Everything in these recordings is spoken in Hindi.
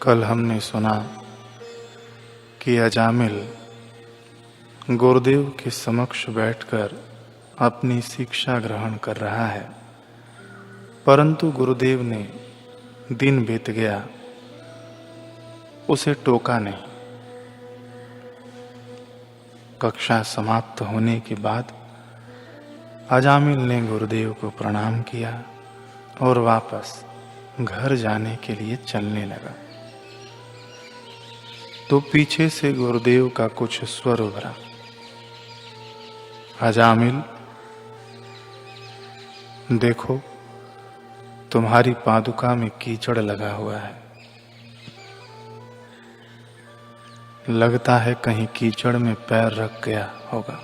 कल हमने सुना कि अजामिल गुरुदेव के समक्ष बैठकर अपनी शिक्षा ग्रहण कर रहा है, परंतु गुरुदेव ने दिन बीत गया, उसे टोका नहीं। कक्षा समाप्त होने के बाद अजामिल ने गुरुदेव को प्रणाम किया और वापस घर जाने के लिए चलने लगा, तो पीछे से गुरुदेव का कुछ स्वर उभरा, अजामिल देखो, तुम्हारी पादुका में कीचड़ लगा हुआ है। लगता है कहीं कीचड़ में पैर रख गया होगा।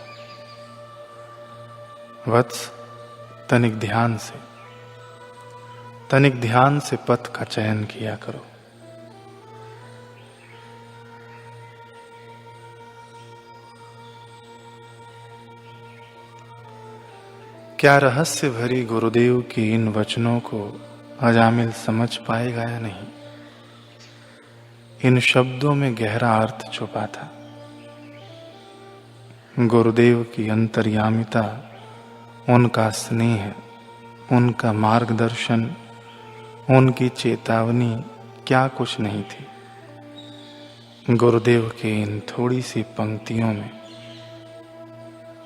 वत्स, तनिक ध्यान से पथ का चयन किया करो। क्या रहस्य भरी गुरुदेव की इन वचनों को अजामिल समझ पाएगा या नहीं? इन शब्दों में गहरा अर्थ छुपा था। गुरुदेव की अंतर्यामिता, उनका स्नेह, उनका मार्गदर्शन, उनकी चेतावनी क्या कुछ नहीं थी गुरुदेव के इन थोड़ी सी पंक्तियों में,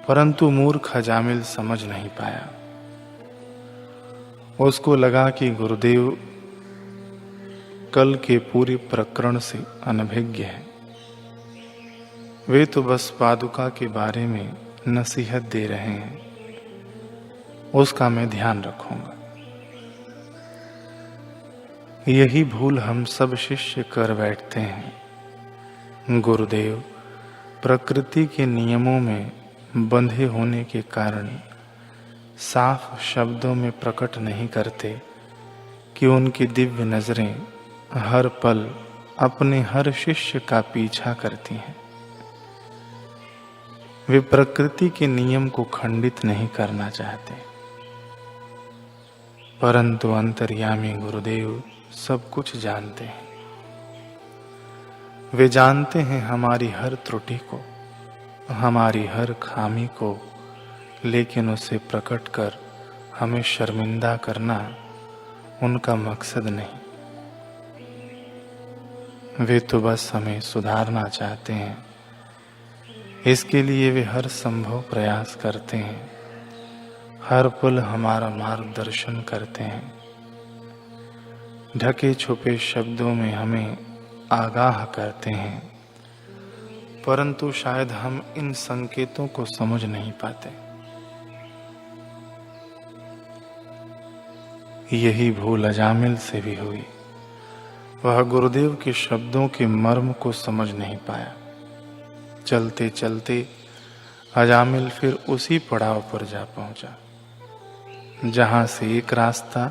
परंतु मूर्ख अजामिल समझ नहीं पाया। उसको लगा कि गुरुदेव कल के पूरे प्रकरण से अनभिज्ञ है। वे तो बस पादुका के बारे में नसीहत दे रहे हैं, उसका मैं ध्यान रखूंगा। यही भूल हम सब शिष्य कर बैठते हैं। गुरुदेव प्रकृति के नियमों में बंधे होने के कारण साफ शब्दों में प्रकट नहीं करते कि उनकी दिव्य नजरें हर पल अपने हर शिष्य का पीछा करती हैं। वे प्रकृति के नियम को खंडित नहीं करना चाहते, परंतु अंतर्यामी गुरुदेव सब कुछ जानते हैं। वे जानते हैं हमारी हर त्रुटि को, हमारी हर खामी को, लेकिन उसे प्रकट कर हमें शर्मिंदा करना उनका मकसद नहीं। वे तो बस हमें सुधारना चाहते हैं। इसके लिए वे हर संभव प्रयास करते हैं, हर पल हमारा मार्गदर्शन करते हैं। ढके छुपे शब्दों में हमें आगाह करते हैं, परंतु शायद हम इन संकेतों को समझ नहीं पाते। यही भूल अजामिल से भी हुई। वह गुरुदेव के शब्दों के मर्म को समझ नहीं पाया। चलते चलते अजामिल फिर उसी पड़ाव पर जा पहुंचा जहां से एक रास्ता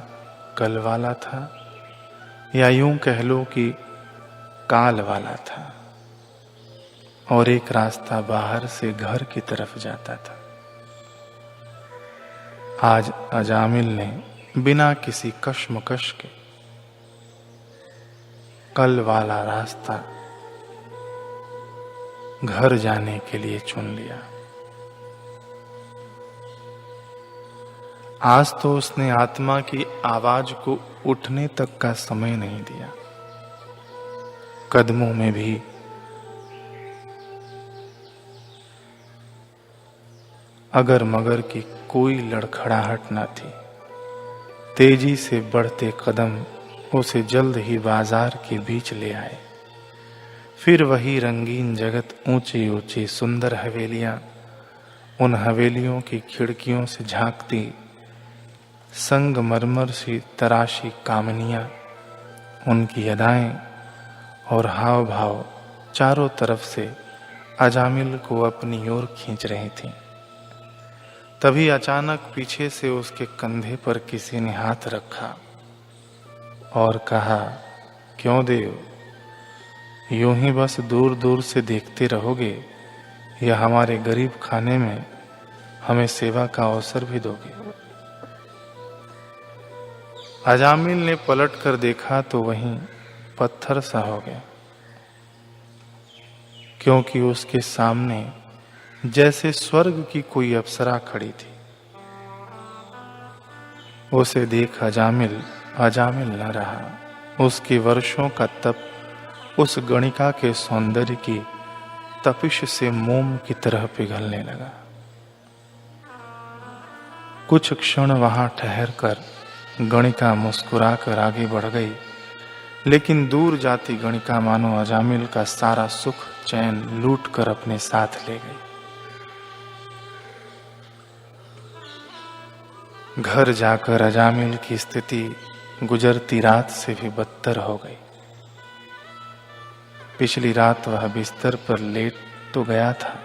कल वाला था, या यूं कह लो कि काल वाला था, और एक रास्ता बाहर से घर की तरफ जाता था। आज अजामिल ने बिना किसी कश्मकश के कल वाला रास्ता घर जाने के लिए चुन लिया। आज तो उसने आत्मा की आवाज को उठने तक का समय नहीं दिया। कदमों में भी अगर मगर की कोई लड़खड़ाहट न थी। तेजी से बढ़ते कदम उसे जल्द ही बाजार के बीच ले आए। फिर वही रंगीन जगत, ऊंची ऊंची सुंदर हवेलियां, उन हवेलियों की खिड़कियों से झांकती संगमरमर सी तराशी कामनियां, उनकी अदाएं और हाव भाव चारों तरफ से अजामिल को अपनी ओर खींच रही थीं। तभी अचानक पीछे से उसके कंधे पर किसी ने हाथ रखा और कहा, क्यों देव, यूं ही बस दूर दूर से देखते रहोगे या हमारे गरीब खाने में हमें सेवा का अवसर भी दोगे? अजामिल ने पलट कर देखा तो वहीं पत्थर सा हो गया, क्योंकि उसके सामने जैसे स्वर्ग की कोई अप्सरा खड़ी थी। उसे देख अजामिल न रहा। उसके वर्षों का तप उस गणिका के सौंदर्य की तपिश से मोम की तरह पिघलने लगा। कुछ क्षण वहां ठहरकर गणिका मुस्कुराकर आगे बढ़ गई, लेकिन दूर जाती गणिका मानो अजामिल का सारा सुख चैन लूटकर अपने साथ ले गई। घर जाकर अजामिल की स्थिति गुजरती रात से भी बदतर हो गई। पिछली रात वह बिस्तर पर लेट तो गया था,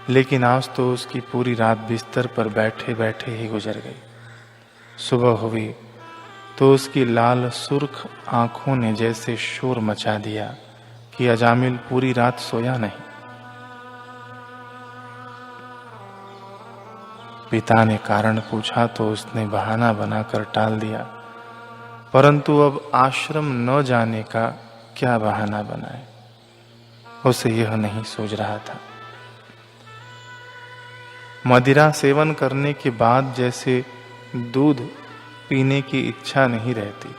लेकिन आज तो उसकी पूरी रात बिस्तर पर बैठे बैठे ही गुजर गई। सुबह हुई तो उसकी लाल सुर्ख आंखों ने जैसे शोर मचा दिया कि अजामिल पूरी रात सोया नहीं। पिता ने कारण पूछा तो उसने बहाना बनाकर टाल दिया, परंतु अब आश्रम न जाने का क्या बहाना बनाए, उसे यह नहीं सूझ रहा था। मदिरा सेवन करने के बाद जैसे दूध पीने की इच्छा नहीं रहती,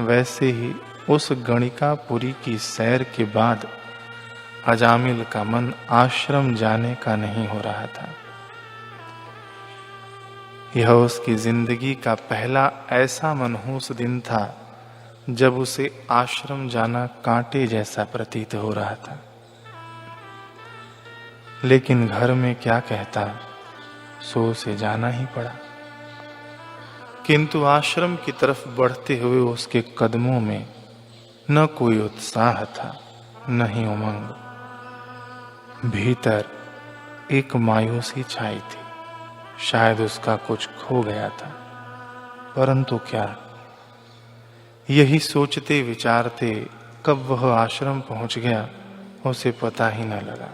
वैसे ही उस गणिकापुरी की सैर के बाद अजामिल का मन आश्रम जाने का नहीं हो रहा था। यह उसकी जिंदगी का पहला ऐसा मनहूस दिन था जब उसे आश्रम जाना कांटे जैसा प्रतीत हो रहा था। लेकिन घर में क्या कहता, सो उसे जाना ही पड़ा। किंतु आश्रम की तरफ बढ़ते हुए उसके कदमों में न कोई उत्साह था, न ही उमंग। भीतर एक मायूसी छाई थी। शायद उसका कुछ खो गया था, परंतु क्या? यही सोचते विचारते कब वह आश्रम पहुंच गया, उसे पता ही न लगा।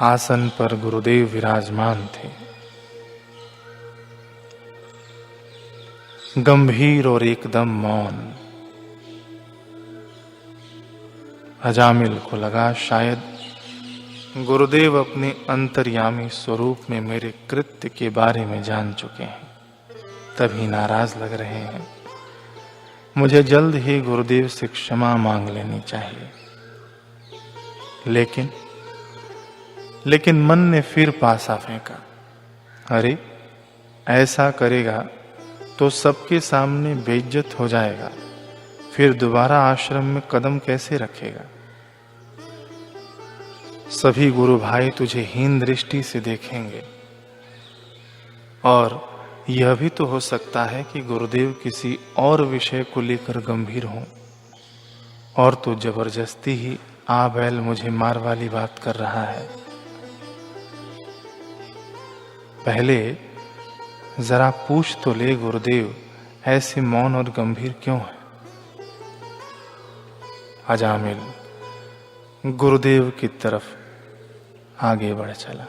आसन पर गुरुदेव विराजमान थे, गंभीर और एकदम मौन। अजामिल को लगा शायद गुरुदेव अपने अंतर्यामी स्वरूप में मेरे कृत्य के बारे में जान चुके हैं, तभी नाराज लग रहे हैं। मुझे जल्द ही गुरुदेव से क्षमा मांग लेनी चाहिए। लेकिन मन ने फिर पासा फेंका, अरे ऐसा करेगा तो सबके सामने बेइज्जत हो जाएगा, फिर दोबारा आश्रम में कदम कैसे रखेगा? सभी गुरु भाई तुझे हीन दृष्टि से देखेंगे, और यह भी तो हो सकता है कि गुरुदेव किसी और विषय को लेकर गंभीर हों, और तो जबरदस्ती ही आ बैल मुझे मार वाली बात कर रहा है। पहले जरा पूछ तो ले गुरुदेव ऐसे मौन और गंभीर क्यों है? अजामिल गुरुदेव की तरफ आगे बढ़ चला।